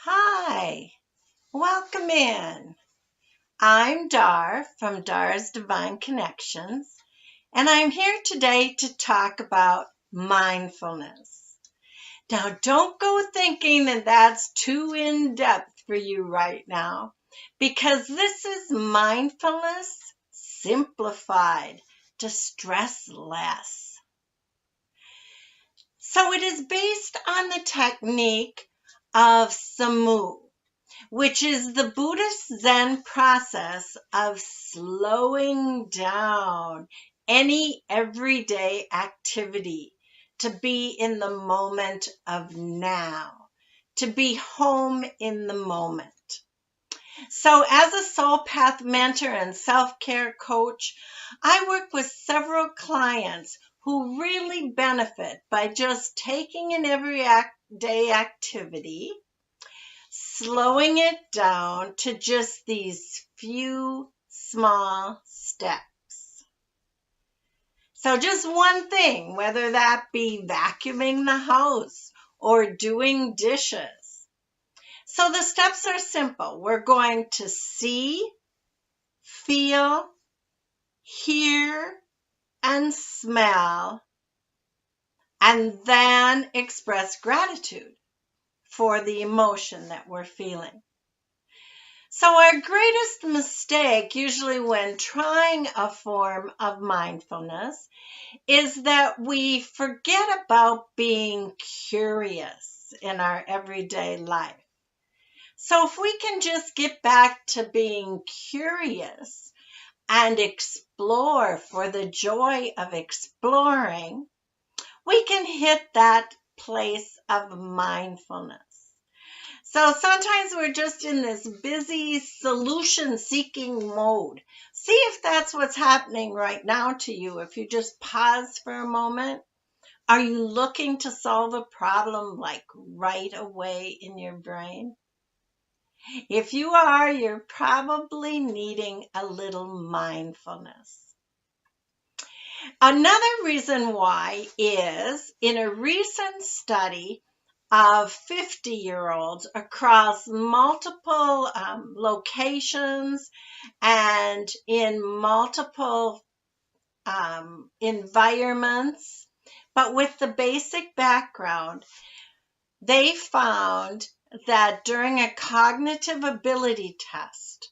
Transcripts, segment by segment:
Hi, welcome in. I'm Dar from Dar's Divine Connections, and I'm here today to talk about mindfulness. Now, don't go thinking that that's too in depth for you right now, because this is mindfulness simplified to stress less. So, it is based on the technique of Samu, which is the Buddhist Zen process of slowing down any everyday activity to be in the moment of now, to be home in the moment. So as a soul path mentor and self-care coach, I work with several clients who really benefit by just taking an everyday activity, slowing it down to just these few small steps. So just one thing, whether that be vacuuming the house or doing dishes. So the steps are simple. We're going to see, feel, hear, and smell, and then express gratitude for the emotion that we're feeling. So our greatest mistake, usually when trying a form of mindfulness, is that we forget about being curious in our everyday life. So if we can just get back to being curious and explore for the joy of exploring, we can hit that place of mindfulness. So sometimes we're just in this busy solution-seeking mode. See if that's what's happening right now to you. If you just pause for a moment, are you looking to solve a problem like right away in your brain? If you are, you're probably needing a little mindfulness. Another reason why is in a recent study of 50-year-olds across multiple locations and in multiple environments, but with the basic background, they found that during a cognitive ability test,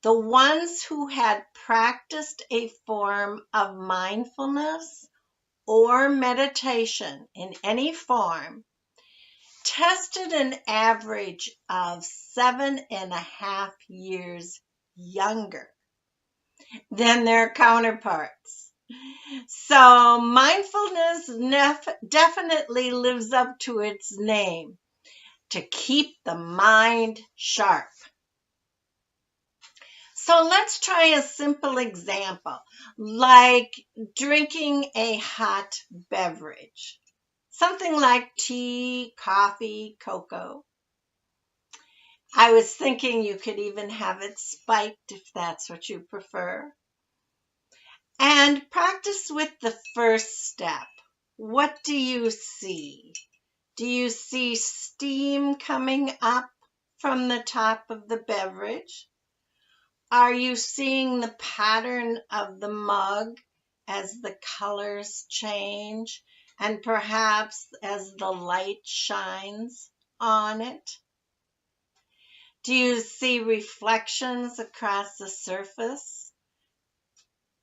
the ones who had practiced a form of mindfulness or meditation in any form tested an average of 7.5 years younger than their counterparts. So mindfulness definitely lives up to its name, to keep the mind sharp. So let's try a simple example, like drinking a hot beverage. Something like tea, coffee, cocoa. I was thinking you could even have it spiked if that's what you prefer. And practice with the first step. What do you see? Do you see steam coming up from the top of the beverage? Are you seeing the pattern of the mug as the colors change and perhaps as the light shines on it? Do you see reflections across the surface?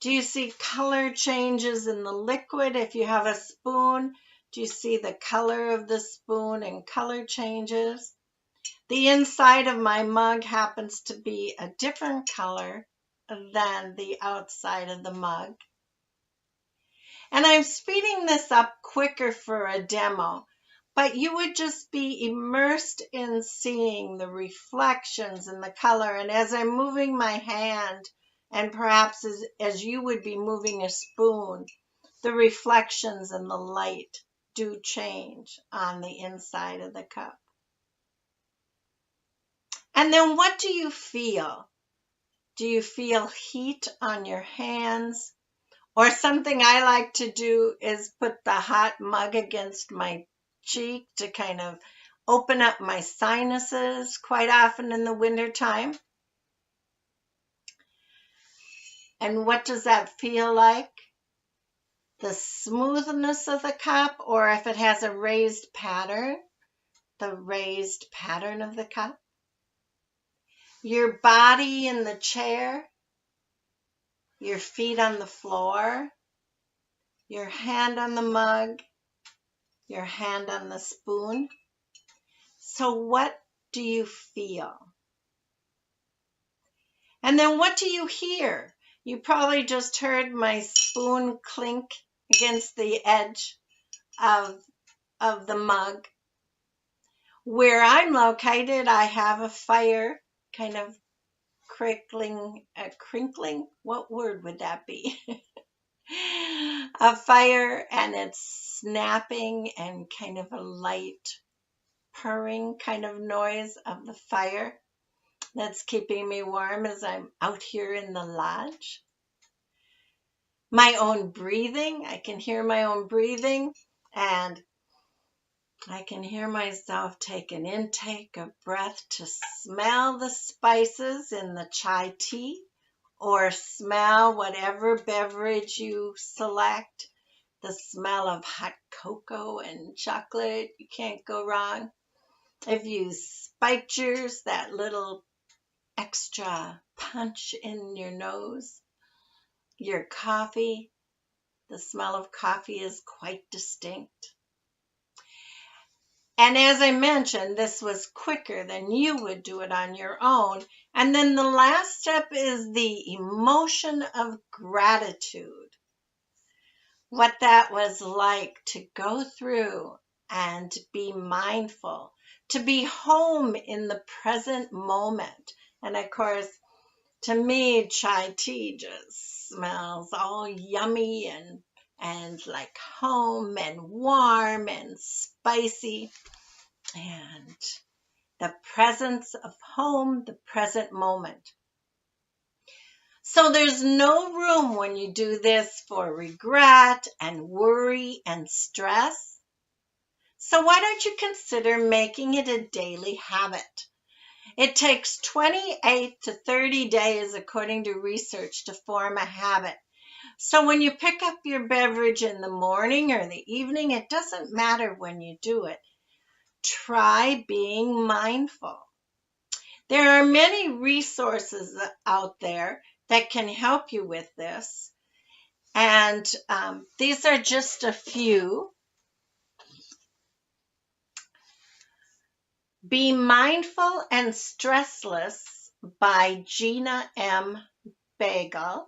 Do you see color changes in the liquid? If you have a spoon, do you see the color of the spoon and color changes? The inside of my mug happens to be a different color than the outside of the mug. And I'm speeding this up quicker for a demo, but you would just be immersed in seeing the reflections and the color. And as I'm moving my hand, and perhaps as you would be moving a spoon, the reflections and the light do change on the inside of the cup. And then what do you feel? Do you feel heat on your hands? Or something I like to do is put the hot mug against my cheek to kind of open up my sinuses quite often in the wintertime. And what does that feel like? The smoothness of the cup, or if it has a raised pattern, the raised pattern of the cup. Your body in the chair, your feet on the floor, your hand on the mug, your hand on the spoon. So what do you feel? And then what do you hear? You probably just heard my spoon clink against the edge of the mug. Where I'm located, I have a fire kind of crinkling, what word would that be? A fire, and it's snapping and kind of a light purring kind of noise of the fire that's keeping me warm as I'm out here in the lodge. My own breathing, I can hear my own breathing, and I can hear myself take an intake of breath to smell the spices in the chai tea, or smell whatever beverage you select. The smell of hot cocoa and chocolate, you can't go wrong. If you spiked yours, that little extra punch in your nose. Your coffee, the smell of coffee is quite distinct. And as I mentioned, this was quicker than you would do it on your own. And then the last step is the emotion of gratitude. What that was like to go through and be mindful, to be home in the present moment. And of course, to me, chai tea just smells all yummy and like home and warm and spicy. And the presence of home, the present moment. So there's no room when you do this for regret and worry and stress. So why don't you consider making it a daily habit? It takes 28 to 30 days, according to research, to form a habit. So when you pick up your beverage in the morning or the evening, it doesn't matter when you do it. Try being mindful. There are many resources out there that can help you with this. And these are just a few. Be Mindful and Stressless by Gina M. Bagel.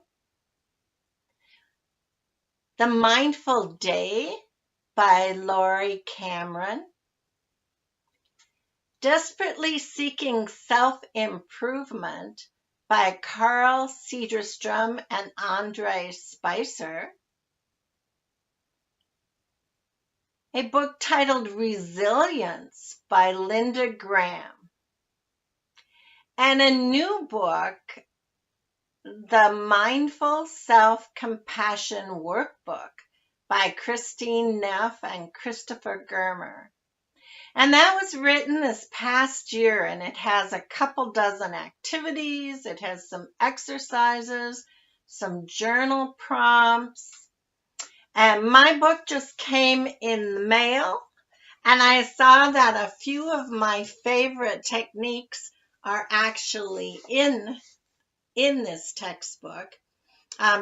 The Mindful Day by Laurie Cameron. Desperately Seeking Self-Improvement by Carl Cederstrom and Andre Spicer. A book titled Resilience by Linda Graham. And a new book, The Mindful Self-Compassion Workbook by Christine Neff and Christopher Germer. And that was written this past year, and it has a couple dozen activities. It has some exercises, some journal prompts. And my book just came in the mail, and I saw that a few of my favorite techniques are actually in this textbook,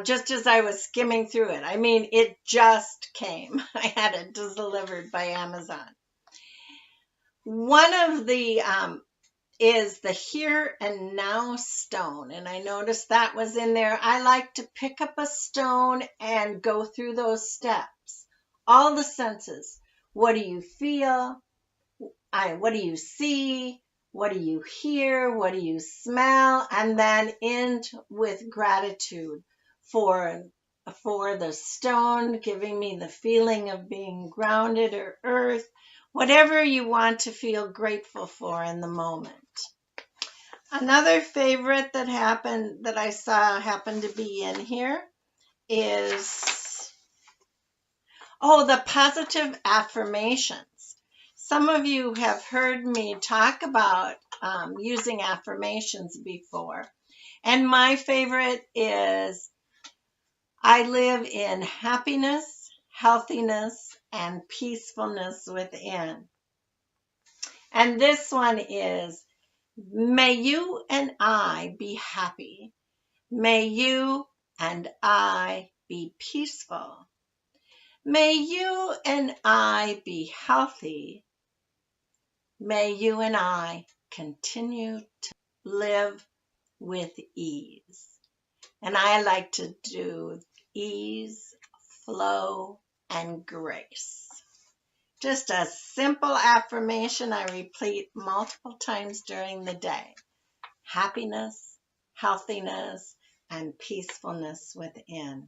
just as I was skimming through it. I mean, it just came. I had it delivered by Amazon. One of the is the Here and Now stone, and I noticed that was in there. I like to pick up a stone and go through those steps. All the senses. What do you feel? What do you see? What do you hear? What do you smell? And then end with gratitude for the stone, giving me the feeling of being grounded, or earth, whatever you want to feel grateful for in the moment. Another favorite that I saw happened to be in here is, the positive affirmations. Some of you have heard me talk about using affirmations before. And my favorite is, I live in happiness, healthiness, and peacefulness within. And this one is, may you and I be happy. May you and I be peaceful. May you and I be healthy. May you and I continue to live with ease. And I like to do ease, flow, and grace. Just a simple affirmation I repeat multiple times during the day. Happiness, healthiness, and peacefulness within.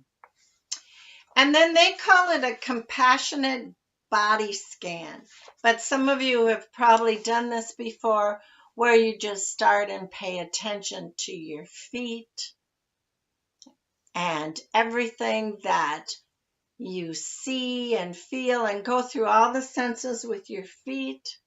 And then they call it a compassionate body scan. But some of you have probably done this before, where you just start and pay attention to your feet and everything that you see and feel, and go through all the senses with your feet.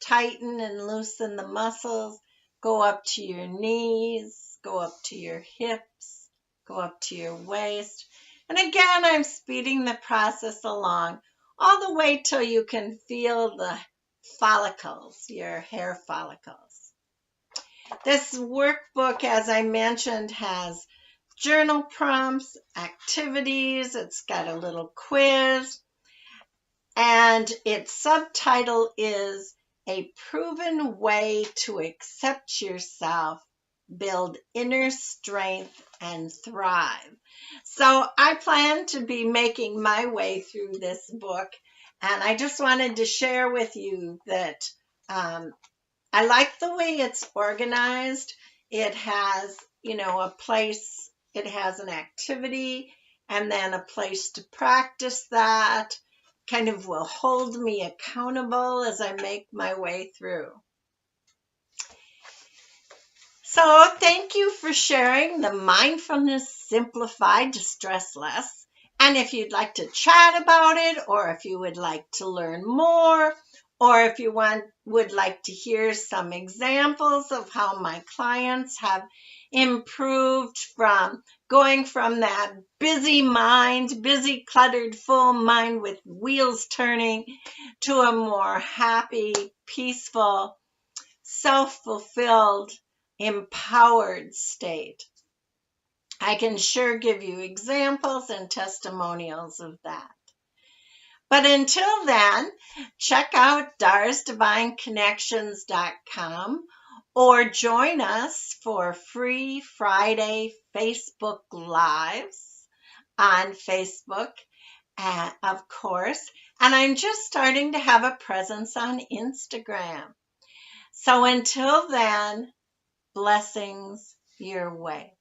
Tighten and loosen the muscles. Go up to your knees. Go up to your hips. Go up to your waist. And again, I'm speeding the process along all the way till you can feel the follicles, your hair follicles. This workbook, as I mentioned, has journal prompts, activities. It's got a little quiz. And its subtitle is A Proven Way to Accept Yourself, Build Inner Strength, and Thrive. So I plan to be making my way through this book. And I just wanted to share with you that I like the way it's organized. It has, a place, it has an activity, and then a place to practice that. Kind of will hold me accountable as I make my way through. So thank you for sharing the Mindfulness Simplified to Stress Less. And if you'd like to chat about it, or if you would like to learn more, or if you would like to hear some examples of how my clients have improved from going from that busy mind, busy, cluttered, full mind with wheels turning, to a more happy, peaceful, self-fulfilled, empowered state, I can sure give you examples and testimonials of that. But until then, check out darsdivineconnections.com or join us for free Friday Facebook Lives on Facebook, of course. And I'm just starting to have a presence on Instagram. So until then, blessings your way.